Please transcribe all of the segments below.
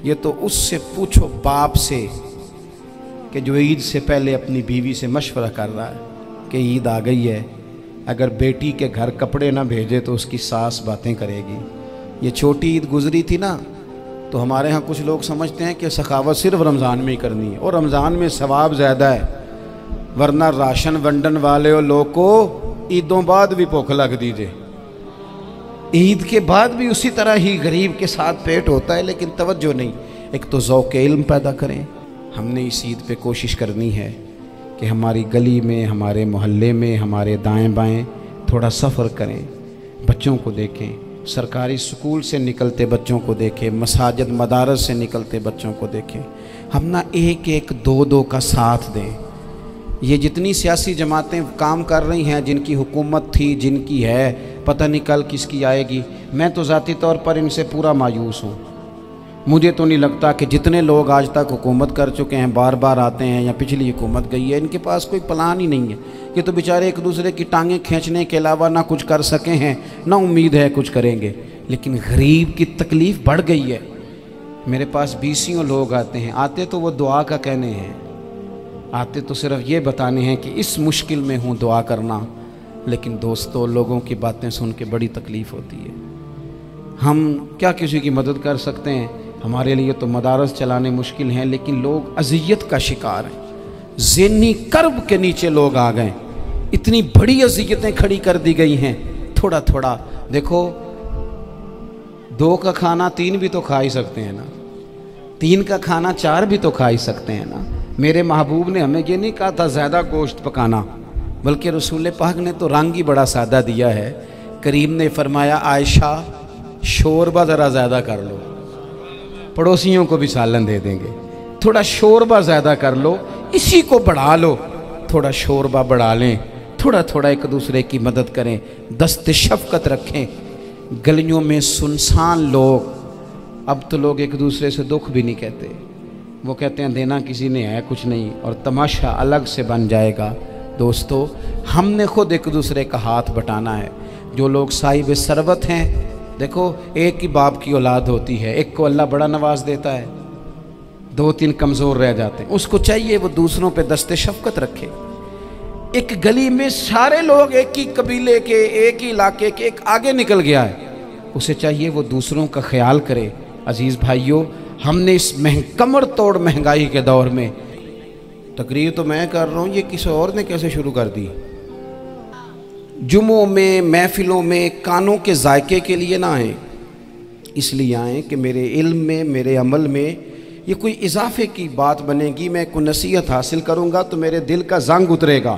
یہ تو اس سے پوچھو باپ سے کہ جو عید سے پہلے اپنی بیوی سے مشورہ کر رہا ہے کہ عید آ گئی ہے، اگر بیٹی کے گھر کپڑے نہ بھیجے تو اس کی ساس باتیں کرے گی۔ یہ چھوٹی عید گزری تھی نا، تو ہمارے ہاں کچھ لوگ سمجھتے ہیں کہ سخاوت صرف رمضان میں ہی کرنی ہے، اور رمضان میں ثواب زیادہ ہے، ورنہ راشن ونڈن والے لوگ کو عیدوں بعد بھی بھوک لگ دیجئے، عید کے بعد بھی اسی طرح ہی غریب کے ساتھ پیٹ ہوتا ہے، لیکن توجہ نہیں۔ ایک تو ذوق علم پیدا کریں۔ ہم نے اس عید پہ کوشش کرنی ہے کہ ہماری گلی میں، ہمارے محلے میں، ہمارے دائیں بائیں تھوڑا سفر کریں، بچوں کو دیکھیں، سرکاری سکول سے نکلتے بچوں کو دیکھیں، مساجد مدارس سے نکلتے بچوں کو دیکھیں۔ ہم نہ ایک ایک دو دو کا ساتھ دیں۔ یہ جتنی سیاسی جماعتیں کام کر رہی ہیں، جن کی حکومت تھی، جن کی ہے، پتہ نہیں کل کس کی آئے گی، میں تو ذاتی طور پر ان سے پورا مایوس ہوں۔ مجھے تو نہیں لگتا کہ جتنے لوگ آج تک حکومت کر چکے ہیں، بار بار آتے ہیں یا پچھلی حکومت گئی ہے، ان کے پاس کوئی پلان ہی نہیں ہے۔ یہ تو بیچارے ایک دوسرے کی ٹانگیں کھینچنے کے علاوہ نہ کچھ کر سکے ہیں، نہ امید ہے کچھ کریں گے۔ لیکن غریب کی تکلیف بڑھ گئی ہے۔ میرے پاس 20 لوگ آتے ہیں، آتے تو وہ دعا کا کہنے ہیں، آتے تو صرف یہ بتانے ہیں کہ اس مشکل میں ہوں دعا کرنا، لیکن دوستو لوگوں کی باتیں سن کے بڑی تکلیف ہوتی ہے۔ ہم کیا کسی کی مدد کر سکتے ہیں؟ ہمارے لیے تو مدارس چلانے مشکل ہیں، لیکن لوگ اذیت کا شکار ہیں، ذہنی کرب کے نیچے لوگ آ گئے، اتنی بڑی اذیتیں کھڑی کر دی گئی ہیں۔ تھوڑا تھوڑا دیکھو، 2 کا کھانا 3 بھی تو کھا ہی سکتے ہیں نا، 3 کا کھانا 4 بھی تو کھا ہی سکتے ہیں نا۔ میرے محبوب نے ہمیں یہ نہیں کہا تھا زیادہ گوشت پکانا، بلکہ رسول پاک نے تو رنگ ہی بڑا سادہ دیا ہے۔ کریم نے فرمایا عائشہ شوربہ ذرا زیادہ کر لو، پڑوسیوں کو بھی سالن دے دیں گے، تھوڑا شوربہ زیادہ کر لو، اسی کو بڑھا لو، تھوڑا شوربہ بڑھا لیں، تھوڑا تھوڑا ایک دوسرے کی مدد کریں، دست شفقت رکھیں۔ گلیوں میں سنسان لوگ، اب تو لوگ ایک دوسرے سے دکھ بھی نہیں کہتے، وہ کہتے ہیں دینا کسی نے ہے کچھ نہیں، اور تماشا الگ سے بن جائے گا۔ دوستو ہم نے خود ایک دوسرے کا ہاتھ بٹانا ہے۔ جو لوگ صاحب ثروت ہیں، دیکھو ایک ہی باپ کی اولاد ہوتی ہے، ایک کو اللہ بڑا نواز دیتا ہے، 2-3 کمزور رہ جاتے ہیں، اس کو چاہیے وہ دوسروں پہ دست شفقت رکھے۔ ایک گلی میں سارے لوگ ایک ہی قبیلے کے، ایک ہی علاقے کے، ایک آگے نکل گیا ہے، اسے چاہیے وہ دوسروں کا خیال کرے۔ عزیز بھائیوں، ہم نے اس کمر توڑ مہنگائی کے دور میں، تقریر تو میں کر رہا ہوں، یہ کسی اور نے کیسے شروع کر دی؟ جمعوں میں، محفلوں میں کانوں کے ذائقے کے لیے نہ آئیں، اس لیے آئیں کہ میرے علم میں، میرے عمل میں یہ کوئی اضافے کی بات بنے گی، میں کوئی نصیحت حاصل کروں گا تو میرے دل کا زنگ اترے گا۔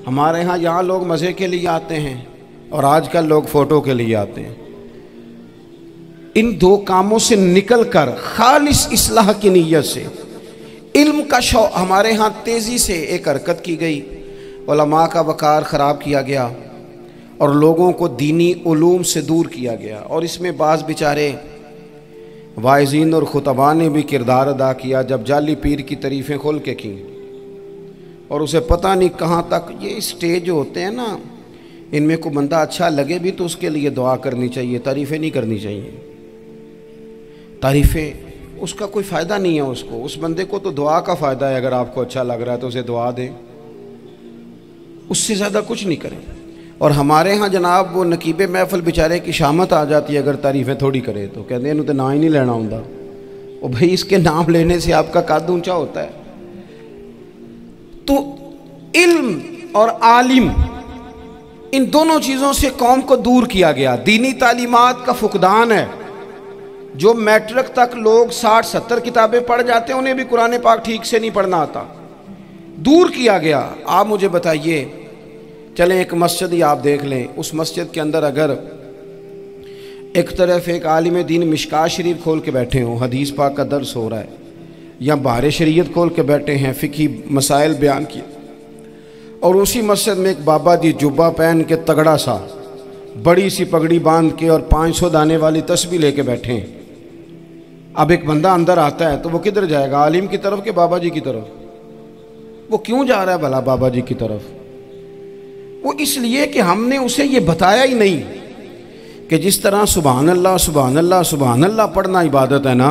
ہمارے ہاں یہاں لوگ مزے کے لیے آتے ہیں، اور آج کل لوگ فوٹو کے لیے آتے ہیں۔ ان 2 کاموں سے نکل کر خالص اصلاح کی نیت سے علم کا شوق، ہمارے ہاں تیزی سے ایک حرکت کی گئی، علماء کا وقار خراب کیا گیا اور لوگوں کو دینی علوم سے دور کیا گیا، اور اس میں بعض بیچارے واعظین اور خطباء نے بھی کردار ادا کیا، جب جعلی پیر کی تعریفیں کھول کے کیں، اور اسے پتہ نہیں کہاں تک۔ یہ اسٹیج جو ہوتے ہیں نا، ان میں کوئی بندہ اچھا لگے بھی تو اس کے لیے دعا کرنی چاہیے، تعریفیں نہیں کرنی چاہیے۔ تعریفیں اس کا کوئی فائدہ نہیں ہے، اس بندے کو تو دعا کا فائدہ ہے۔ اگر آپ کو اچھا لگ رہا ہے تو اسے دعا دیں، اس سے زیادہ کچھ نہیں کریں۔ اور ہمارے ہاں جناب وہ نقیب محفل بیچارے کی شامت آ جاتی ہے اگر تعریفیں تھوڑی کرے تو، کہتے ہیں انہوں تو نام ہی نہیں لینا ہوں، اور بھائی اس کے نام لینے سے آپ کا قد اونچا ہوتا ہے۔ تو علم اور عالم، ان دونوں چیزوں سے قوم کو دور کیا گیا۔ دینی تعلیمات کا فقدان ہے۔ جو میٹرک تک لوگ 60-70 کتابیں پڑھ جاتے ہیں، انہیں بھی قرآن پاک ٹھیک سے نہیں پڑھنا آتا، دور کیا گیا۔ آپ مجھے بتائیے، چلیں ایک مسجد ہی آپ دیکھ لیں، اس مسجد کے اندر اگر ایک طرف ایک عالم دین مشکات شریف کھول کے بیٹھے ہوں، حدیث پاک کا درس ہو رہا ہے، یا بہار شریعت کھول کے بیٹھے ہیں، فقہی مسائل بیان کیے، اور اسی مسجد میں ایک بابا جی جبہ پہن کے تگڑا سا بڑی سی پگڑی باندھ کے اور 500 دانے والی تسبیح لے کے بیٹھے ہیں، اب ایک بندہ اندر آتا ہے تو وہ کدھر جائے گا؟ عالم کی طرف کہ بابا جی کی طرف؟ وہ کیوں جا رہا ہے بھلا بابا جی کی طرف؟ وہ اس لیے کہ ہم نے اسے یہ بتایا ہی نہیں کہ جس طرح سبحان اللہ سبحان اللہ سبحان اللہ پڑھنا عبادت ہے نا،